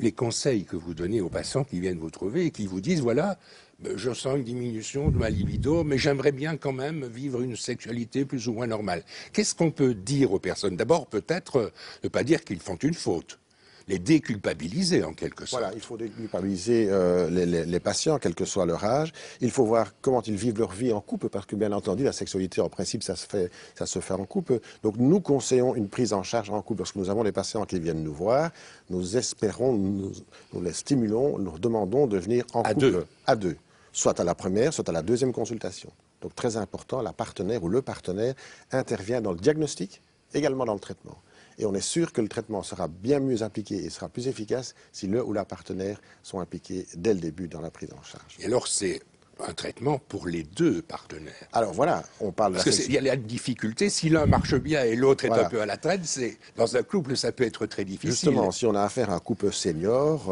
les conseils que vous donnez aux patients qui viennent vous trouver et qui vous disent, voilà, je sens une diminution de ma libido, mais j'aimerais bien quand même vivre une sexualité plus ou moins normale. Qu'est-ce qu'on peut dire aux personnes? D'abord, peut-être ne pas dire qu'ils font une faute, les déculpabiliser en quelque sorte. Voilà, il faut déculpabiliser les patients, quel que soit leur âge. Il faut voir comment ils vivent leur vie en couple, parce que bien entendu, la sexualité, en principe, ça se fait en couple. Donc nous conseillons une prise en charge en couple. Lorsque nous avons des patients qui viennent nous voir, nous espérons, nous les stimulons, nous leur demandons de venir en couple à deux, soit à la première, soit à la deuxième consultation. Donc très important, la partenaire ou le partenaire intervient dans le diagnostic, également dans le traitement. Et on est sûr que le traitement sera bien mieux appliqué et sera plus efficace si le ou la partenaire sont impliqués dès le début dans la prise en charge. Et alors, c'est un traitement pour les deux partenaires. Alors voilà, on parle de Parce qu'il y a la difficulté, si l'un marche bien et l'autre est un peu à la traîne, dans un couple, ça peut être très difficile. Justement, si on a affaire à un couple senior,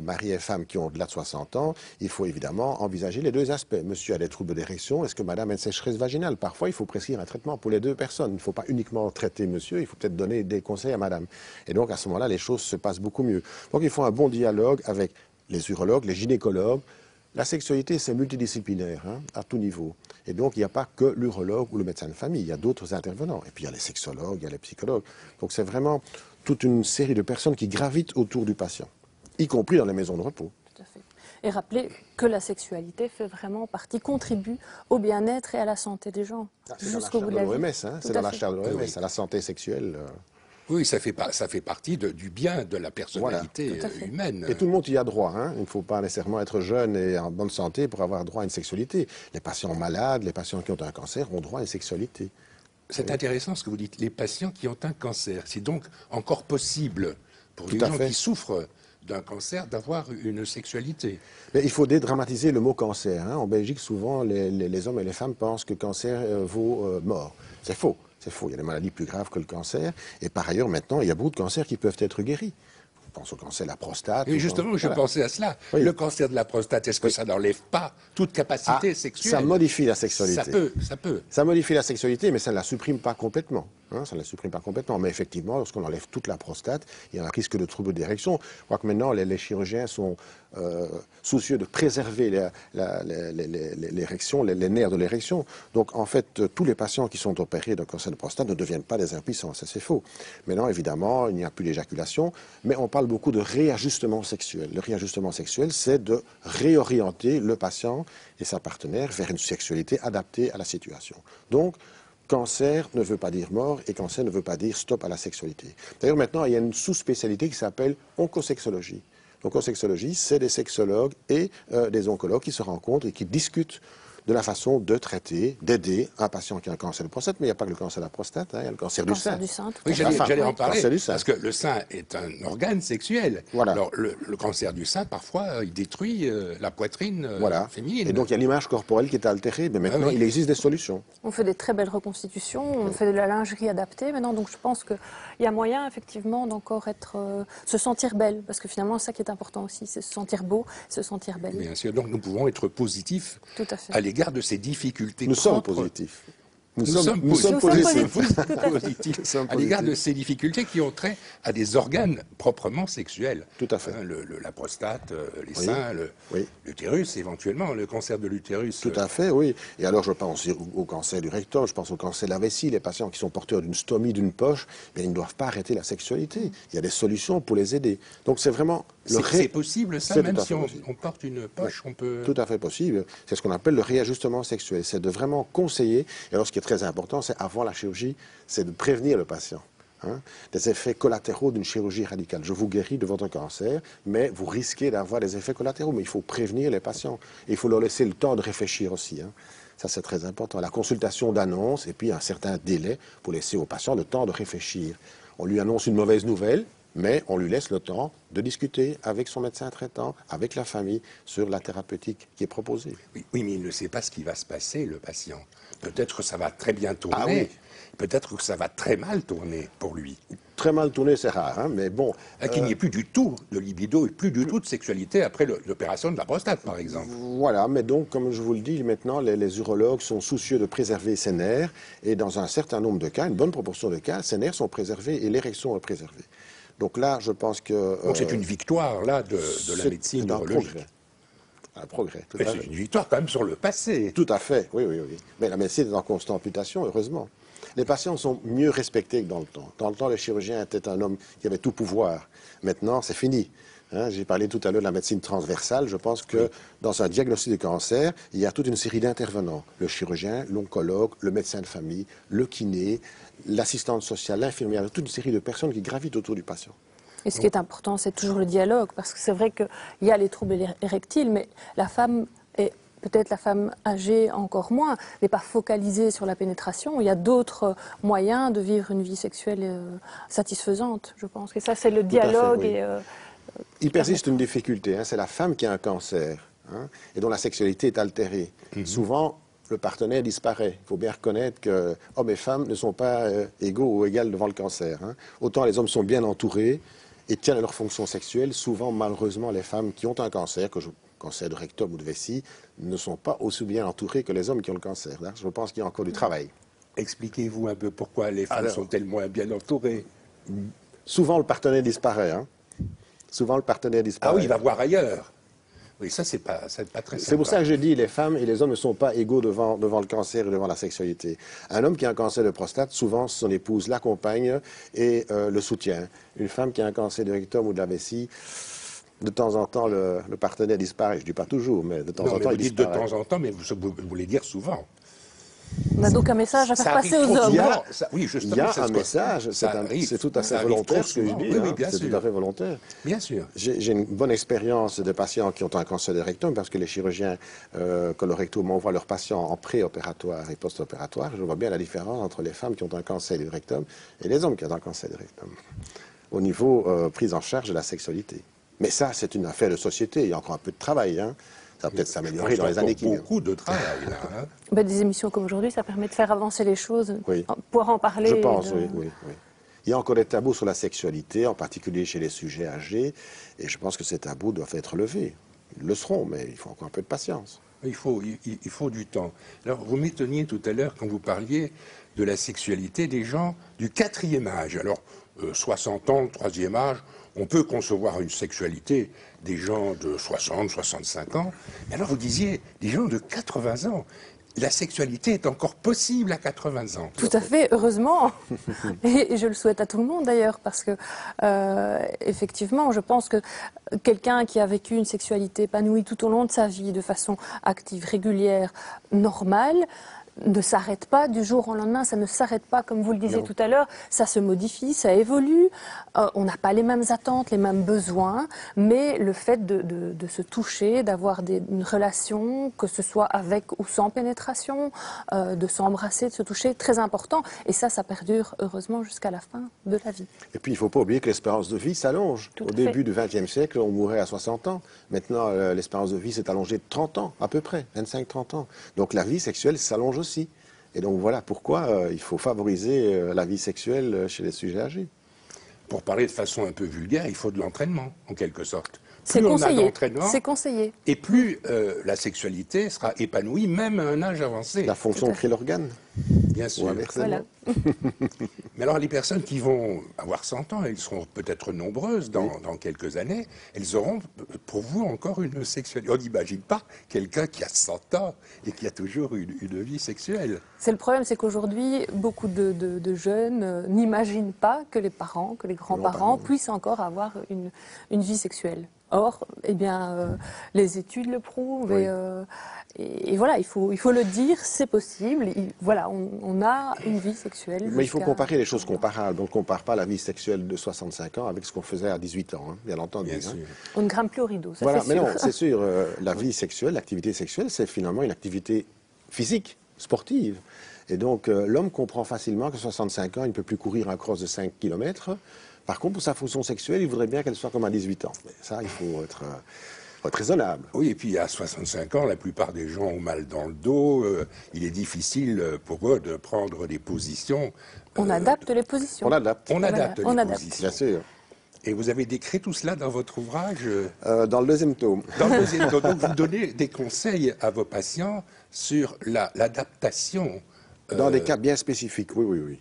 mari et femme qui ont au-delà de 60 ans, il faut évidemment envisager les deux aspects. Monsieur a des troubles d'érection, est-ce que madame a une sécheresse vaginale? Parfois, il faut prescrire un traitement pour les deux personnes. Il ne faut pas uniquement traiter monsieur, il faut peut-être donner des conseils à madame. Et donc, à ce moment-là, les choses se passent beaucoup mieux. Donc, il faut un bon dialogue avec les urologues, les gynécologues. La sexualité, c'est multidisciplinaire, à tout niveau. Et donc, il n'y a pas que l'urologue ou le médecin de famille. Il y a d'autres intervenants. Et puis, il y a les sexologues, il y a les psychologues. Donc, c'est vraiment toute une série de personnes qui gravitent autour du patient, y compris dans les maisons de repos. Tout à fait. Et rappelez que la sexualité fait vraiment partie, contribue au bien-être et à la santé des gens. C'est dans la charte de l'OMS, c'est dans la charte de l'OMS, à la santé sexuelle. Oui, ça fait partie du bien de la personnalité humaine. Et tout le monde y a droit. Il ne faut pas nécessairement être jeune et en bonne santé pour avoir droit à une sexualité. Les patients malades, les patients qui ont un cancer ont droit à une sexualité. C'est intéressant ce que vous dites. Les patients qui ont un cancer, c'est donc encore possible pour les gens qui souffrent d'un cancer d'avoir une sexualité. Mais il faut dédramatiser le mot cancer. En Belgique, souvent, les hommes et les femmes pensent que cancer vaut mort. C'est faux. C'est faux. Il y a des maladies plus graves que le cancer. Et par ailleurs, maintenant, il y a beaucoup de cancers qui peuvent être guéris. Je pense au cancer de la prostate. Oui, justement, je pensais à cela. Oui. Le cancer de la prostate, est-ce que ça n'enlève pas toute capacité sexuelle? Ça modifie la sexualité. Ça peut. Ça modifie la sexualité, mais ça ne la supprime pas complètement. Ça ne la supprime pas complètement. Mais effectivement, lorsqu'on enlève toute la prostate, il y a un risque de troubles d'érection. Je crois que maintenant, les chirurgiens sont soucieux de préserver l'érection, les nerfs de l'érection. Donc, en fait, tous les patients qui sont opérés d'un cancer de prostate ne deviennent pas des impuissants. Ça, c'est faux. Maintenant, évidemment, il n'y a plus d'éjaculation, mais on parle beaucoup de réajustement sexuel. Le réajustement sexuel, c'est de réorienter le patient et sa partenaire vers une sexualité adaptée à la situation. Donc, cancer ne veut pas dire mort et cancer ne veut pas dire stop à la sexualité. D'ailleurs, maintenant, il y a une sous-spécialité qui s'appelle oncosexologie. L'oncosexologie, c'est des sexologues et des oncologues qui se rencontrent et qui discutent de la façon de traiter, d'aider un patient qui a un cancer de prostate, mais il n'y a pas que le cancer de la prostate, il y a le cancer du sein. Oui, j'allais en parler, parce que le sein est un organe sexuel. Voilà. Alors, le cancer du sein, parfois, il détruit la poitrine féminine. Et donc, il y a l'image corporelle qui est altérée, mais maintenant, il existe des solutions. On fait des très belles reconstitutions, on fait de la lingerie adaptée maintenant, donc je pense qu'il y a moyen, effectivement, d'encore se sentir belle, parce que finalement, c'est ça qui est important aussi, c'est se sentir beau, se sentir belle. Bien sûr, donc nous pouvons être positifs à l'égard de ces difficultés. Nous sommes positifs. Nous sommes positifs à l'égard de ces difficultés qui ont trait à des organes proprement sexuels. Tout à fait. La prostate, les seins, l'utérus éventuellement, le cancer de l'utérus. Tout à fait, oui. Et alors je pense au cancer du rectum, je pense au cancer de la vessie, les patients qui sont porteurs d'une stomie, d'une poche, ils ne doivent pas arrêter la sexualité. Il y a des solutions pour les aider. Donc c'est vraiment... C'est possible ça, même si on porte une poche, on peut... Tout à fait possible. C'est ce qu'on appelle le réajustement sexuel. C'est de vraiment conseiller, et alors ce qui est très important, c'est avant la chirurgie, c'est de prévenir le patient des effets collatéraux d'une chirurgie radicale. Je vous guéris de votre cancer, mais vous risquez d'avoir des effets collatéraux. Mais il faut prévenir les patients. Et il faut leur laisser le temps de réfléchir aussi. Ça, c'est très important. La consultation d'annonce et puis un certain délai pour laisser au patient le temps de réfléchir. On lui annonce une mauvaise nouvelle, mais on lui laisse le temps de discuter avec son médecin traitant, avec la famille, sur la thérapeutique qui est proposée. Oui, mais il ne sait pas ce qui va se passer, le patient. Peut-être que ça va très bien tourner, peut-être que ça va très mal tourner pour lui. Très mal tourné, c'est rare, mais bon... Qu'il n'y ait plus du tout de libido et plus du tout de sexualité après l'opération de la prostate, par exemple. Voilà, mais donc, comme je vous le dis, maintenant, les urologues sont soucieux de préserver ces nerfs, et dans un certain nombre de cas, une bonne proportion de cas, ces nerfs sont préservés et l'érection est préservée. Donc là, je pense que... Donc c'est une victoire, là, de la médecine urologique. Un progrès, tout Mais à c'est fait. une victoire quand même sur le passé. Tout à fait, oui, oui, oui. Mais la médecine est en constante mutation, heureusement. Les patients sont mieux respectés que dans le temps. Dans le temps, le chirurgien était un homme qui avait tout pouvoir. Maintenant, c'est fini. Hein, j'ai parlé tout à l'heure de la médecine transversale. Je pense que dans un diagnostic de cancer, il y a toute une série d'intervenants. Le chirurgien, l'oncologue, le médecin de famille, le kiné, l'assistante sociale, l'infirmière, toute une série de personnes qui gravitent autour du patient. Et ce qui est important, c'est toujours le dialogue, parce que c'est vrai qu'il y a les troubles érectiles, mais la femme, et peut-être la femme âgée encore moins, n'est pas focalisée sur la pénétration. Il y a d'autres moyens de vivre une vie sexuelle satisfaisante, je pense. Et ça, c'est le dialogue. Oui. Il persiste une difficulté, hein, c'est la femme qui a un cancer, hein, et dont la sexualité est altérée. Souvent, le partenaire disparaît. Il faut bien reconnaître que hommes et femmes ne sont pas égaux ou égales devant le cancer. Hein. Autant les hommes sont bien entourés et tiennent à leur fonction sexuelle, souvent, malheureusement, les femmes qui ont un cancer, cancer de rectum ou de vessie, ne sont pas aussi bien entourées que les hommes qui ont le cancer. Là, je pense qu'il y a encore du travail. Expliquez-vous un peu pourquoi les femmes sont-elles moins bien entourées. Souvent, le partenaire disparaît. Hein. Souvent, le partenaire disparaît. Ah oui, il va voir ailleurs. Oui, ça, c'est pas très C'est pour sympa. ça que je dis les femmes et les hommes ne sont pas égaux devant le cancer et devant la sexualité. Un homme qui a un cancer de prostate, souvent son épouse l'accompagne et le soutient. Une femme qui a un cancer de rectum ou de la vessie, de temps en temps, le partenaire disparaît. Je ne dis pas toujours, mais de temps en temps, vous il dites de disparaît. temps en temps, mais vous voulez dire souvent. On a donc un message à faire Ça passer arrive aux trop hommes. souvent. Oui, Il justement, y a c'est un ce message, c'est tout à fait volontaire ce que je dis. Oui, hein. bien C'est sûr. tout à fait volontaire. Bien sûr. J'ai une bonne expérience de patients qui ont un cancer de rectum parce que les chirurgiens colorectaux m'envoient leurs patients en préopératoire et post-opératoire. Je vois bien la différence entre les femmes qui ont un cancer du rectum et les hommes qui ont un cancer du rectum au niveau prise en charge de la sexualité. Mais ça, c'est une affaire de société. Il y a encore un peu de travail. Hein. Ça va peut-être s'améliorer dans les années qui viennent. Beaucoup de travail, là. Hein. Ben, des émissions comme aujourd'hui, ça permet de faire avancer les choses, Oui. pouvoir en parler. Je pense, de- oui. Il y a encore des tabous sur la sexualité, en particulier chez les sujets âgés, et je pense que ces tabous doivent être levés. Ils le seront, mais il faut encore un peu de patience. Il faut du temps. Alors, vous m'étonniez tout à l'heure quand vous parliez de la sexualité des gens du 4e âge. Alors, 60 ans, le 3e âge, on peut concevoir une sexualité des gens de 60, 65 ans. Mais alors, vous disiez des gens de 80 ans. La sexualité est encore possible à 80 ans. Tout à fait, heureusement. Et je le souhaite à tout le monde d'ailleurs, parce que effectivement, je pense que quelqu'un qui a vécu une sexualité épanouie tout au long de sa vie, de façon active, régulière, normale, ne s'arrête pas du jour au lendemain, ça ne s'arrête pas, comme vous le disiez Non. tout à l'heure, ça se modifie, ça évolue, on n'a pas les mêmes attentes, les mêmes besoins, mais le fait de se toucher, d'avoir une relation, que ce soit avec ou sans pénétration, de s'embrasser, de se toucher, très important, et ça perdure heureusement jusqu'à la fin de la vie. Et puis, il ne faut pas oublier que l'espérance de vie s'allonge. Tout Au à fait. début du XXe siècle, on mourait à 60 ans. Maintenant, l'espérance de vie s'est allongée de 30 ans, à peu près, 25-30 ans. Donc, la vie sexuelle s'allonge aussi. Et donc, voilà pourquoi il faut favoriser la vie sexuelle chez les sujets âgés. Pour parler de façon un peu vulgaire, il faut de l'entraînement, en quelque sorte. C'est Plus on a conseillé. d'entraînement, C'est conseillé. et plus la sexualité sera épanouie, même à un âge avancé. La fonction Tout à fait. crée l'organe, Bien ou sûr. inversement. Voilà. Mais alors, les personnes qui vont avoir 100 ans, elles seront peut-être nombreuses dans quelques années, elles auront pour vous encore une sexualité. On n'imagine pas quelqu'un qui a 100 ans et qui a toujours une vie sexuelle. C'est le problème, c'est qu'aujourd'hui, beaucoup de jeunes n'imaginent pas que les parents, que les grands-parents grands-parents, oui. puissent encore avoir une vie sexuelle. Or, eh bien, les études le prouvent Oui. et voilà, il faut le dire, c'est possible. Voilà, on a une vie sexuelle. Mais il faut jusqu'à- comparer les choses comparables. On ne compare pas la vie sexuelle de 65 ans avec ce qu'on faisait à 18 ans, hein, bien entendu. Bien hein. sûr. On ne grimpe plus au rideau, ça Voilà, c'est mais sûr. non, c'est sûr, la vie sexuelle, l'activité sexuelle, c'est finalement une activité physique, sportive. Et donc, l'homme comprend facilement qu'à 65 ans, il ne peut plus courir un cross de 5 km. Par contre, pour sa fonction sexuelle, il voudrait bien qu'elle soit comme à 18 ans. Mais ça, il faut être raisonnable. Oui, et puis à 65 ans, la plupart des gens ont mal dans le dos. Il est difficile pour eux de prendre des positions. On adapte les positions. On adapte, On adapte Voilà, on les adapte. positions. bien sûr. Et vous avez décrit tout cela dans votre ouvrage. Dans le deuxième tome. Dans le deuxième tome. Donc vous donnez des conseils à vos patients sur l'adaptation. Dans des cas bien spécifiques, oui.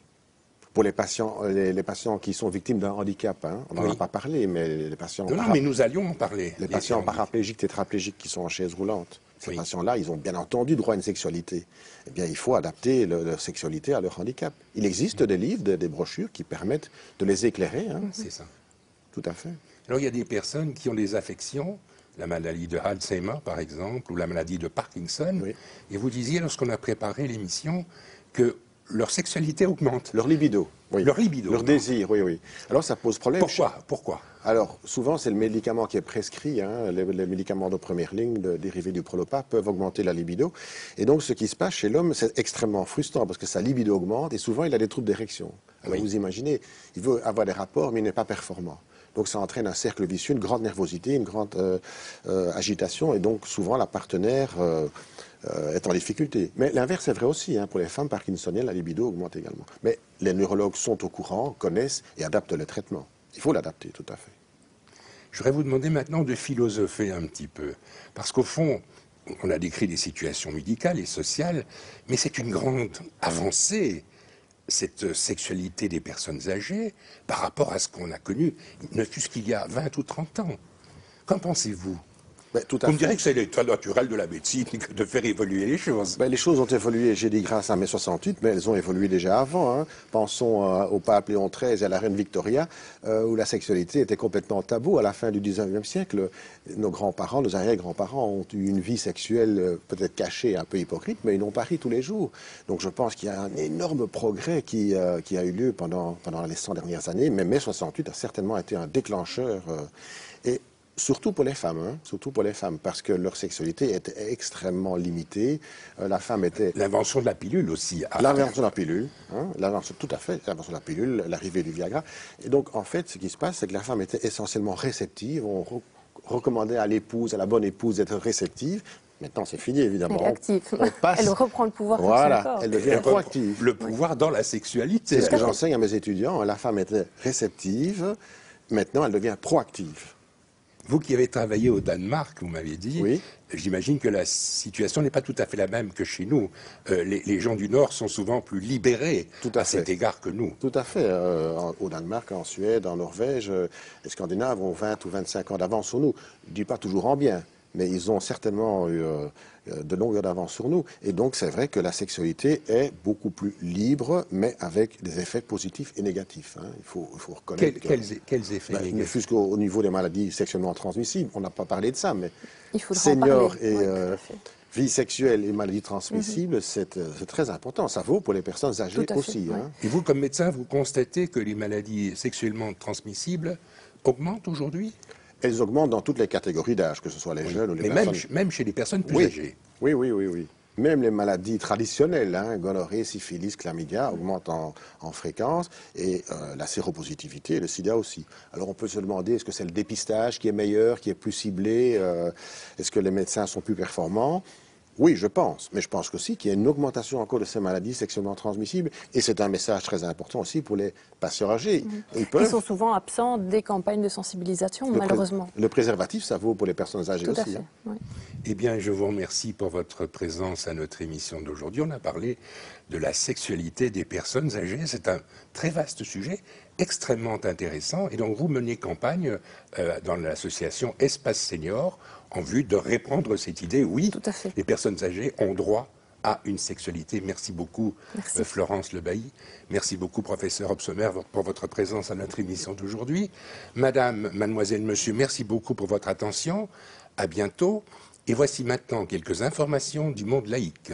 Pour les patients qui sont victimes d'un handicap, hein, on n'en a pas parlé, mais les patients... Non, mais nous allions en parler. Les patients paraplégiques, tétraplégiques qui sont en chaise roulante, ces patients-là, ils ont bien entendu droit à une sexualité. Eh bien, il faut adapter leur sexualité à leur handicap. Il existe des livres, des brochures qui permettent de les éclairer. Hein. C'est ça. Tout à fait. Alors, il y a des personnes qui ont des affections, la maladie de Alzheimer, par exemple, ou la maladie de Parkinson. Oui. Et vous disiez, lorsqu'on a préparé l'émission, que leur sexualité augmente. Leur libido, oui. Leur libido. Leur désir, oui, oui. Alors ça pose problème. Pourquoi? Alors souvent c'est le médicament qui est prescrit, hein. Les médicaments de première ligne, dérivés du Prolopa, peuvent augmenter la libido. Et donc ce qui se passe chez l'homme, c'est extrêmement frustrant parce que sa libido augmente et souvent il a des troubles d'érection. Alors vous imaginez, il veut avoir des rapports mais il n'est pas performant. Donc ça entraîne un cercle vicieux, une grande nervosité, une grande agitation et donc souvent la partenaire... est en difficulté. Mais l'inverse est vrai aussi. Hein. Pour les femmes parkinsoniennes, la libido augmente également. Mais les neurologues sont au courant, connaissent et adaptent le traitement. Il faut l'adapter, tout à fait. Je voudrais vous demander maintenant de philosopher un petit peu. Parce qu'au fond, on a décrit des situations médicales et sociales, mais c'est une grande avancée, cette sexualité des personnes âgées, par rapport à ce qu'on a connu, ne fût-ce qu'il y a 20 ou 30 ans. Qu'en pensez-vous ? Vous me direz que c'est l'état naturel de la médecine de faire évoluer les choses. Les choses ont évolué, j'ai dit grâce à mai 68, mais elles ont évolué déjà avant. Hein. Pensons au pape Léon XIII et à la reine Victoria, où la sexualité était complètement tabou. À la fin du 19e siècle, nos grands-parents, nos arrière-grands-parents ont eu une vie sexuelle peut-être cachée, un peu hypocrite, mais ils n'ont pas ri tous les jours. Donc je pense qu'il y a un énorme progrès qui a eu lieu pendant les 100 dernières années, mais mai 68 a certainement été un déclencheur. Surtout pour les femmes, hein, surtout pour les femmes, parce que leur sexualité était extrêmement limitée. La femme était... L'invention de la pilule aussi. L'invention de la pilule, hein, tout à fait, l'invention de la pilule, l'arrivée du Viagra. Et donc, en fait, ce qui se passe, c'est que la femme était essentiellement réceptive. On recommandait à l'épouse, à la bonne épouse, d'être réceptive. Maintenant, c'est fini, évidemment. Elle est active. Passe... Elle reprend le pouvoir sur son corps. Elle devient proactive. Le pouvoir dans la sexualité. C'est ce que j'enseigne à mes étudiants. La femme était réceptive. Maintenant, elle devient proactive. Vous qui avez travaillé au Danemark, vous m'avez dit, oui. J'imagine que la situation n'est pas tout à fait la même que chez nous. Les gens du Nord sont souvent plus libérés à cet égard que nous. Tout à fait. Au Danemark, en Suède, en Norvège, les Scandinaves ont 20 ou 25 ans d'avance sur nous. Je ne dis pas toujours en bien, mais ils ont certainement eu de longueur d'avance sur nous. Et donc, c'est vrai que la sexualité est beaucoup plus libre, mais avec des effets positifs et négatifs. Hein. Il faut reconnaître... Quels effets négatifs? Ne fût-ce qu'au niveau des maladies sexuellement transmissibles. On n'a pas parlé de ça, mais seniors et vie sexuelle et maladies transmissibles, c'est très important. Ça vaut pour les personnes âgées aussi. Ouais. Hein. Et vous, comme médecin, vous constatez que les maladies sexuellement transmissibles augmentent aujourd'hui? Elles augmentent dans toutes les catégories d'âge, que ce soit les jeunes ou les personnes... Même chez les personnes plus âgées. Oui. Même les maladies traditionnelles, hein, gonorrhée, syphilis, chlamydia, augmentent en fréquence, et la séropositivité et le sida aussi. Alors on peut se demander, est-ce que c'est le dépistage qui est meilleur, qui est plus ciblé, est-ce que les médecins sont plus performants? Oui, je pense. Mais je pense aussi qu'il y a une augmentation encore de ces maladies sexuellement transmissibles. Et c'est un message très important aussi pour les patients âgés. Ils sont souvent absents des campagnes de sensibilisation, malheureusement. Le préservatif, ça vaut pour les personnes âgées aussi. Tout à fait. Hein. Oui. Eh bien, je vous remercie pour votre présence à notre émission d'aujourd'hui. On a parlé de la sexualité des personnes âgées. C'est un très vaste sujet, extrêmement intéressant. Et donc, vous menez campagne dans l'association Espace Senior en vue de répandre cette idée. Oui, les personnes âgées ont droit à une sexualité. Merci beaucoup, Florence Lebailly. Merci beaucoup, professeur Hobsommer, pour votre présence à notre émission d'aujourd'hui. Madame, mademoiselle, monsieur, merci beaucoup pour votre attention. À bientôt. Et voici maintenant quelques informations du monde laïque.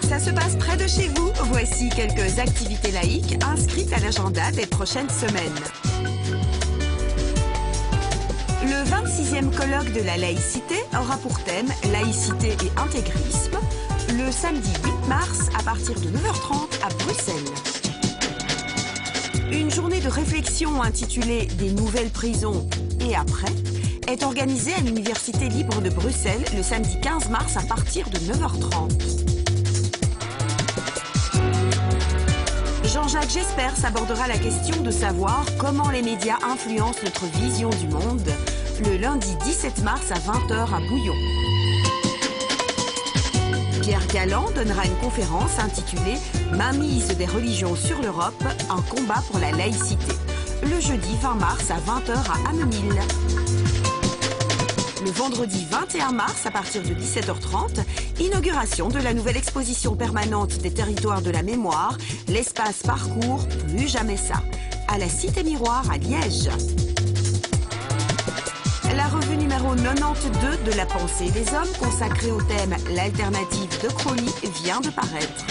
Ça se passe près de chez vous. Voici quelques activités laïques inscrites à l'agenda des prochaines semaines. Le 26e colloque de la laïcité aura pour thème « Laïcité et intégrisme » le samedi 8 mars à partir de 9h30 à Bruxelles. Une journée de réflexion intitulée « Des nouvelles prisons et après » est organisée à l'Université libre de Bruxelles le samedi 15 mars à partir de 9h30. Jean-Jacques Jespers abordera la question de savoir comment les médias influencent notre vision du monde le lundi 17 mars à 20h à Bouillon. Pierre Galland donnera une conférence intitulée « Mainmise des religions sur l'Europe, un combat pour la laïcité » le jeudi 20 mars à 20h à Ammenil. Le vendredi 21 mars à partir de 17h30, inauguration de la nouvelle exposition permanente des territoires de la mémoire, l'espace parcours Plus jamais ça, à la Cité Miroir à Liège. La revue numéro 92 de La Pensée des Hommes, consacrée au thème « L'alternative de Crowley » vient de paraître.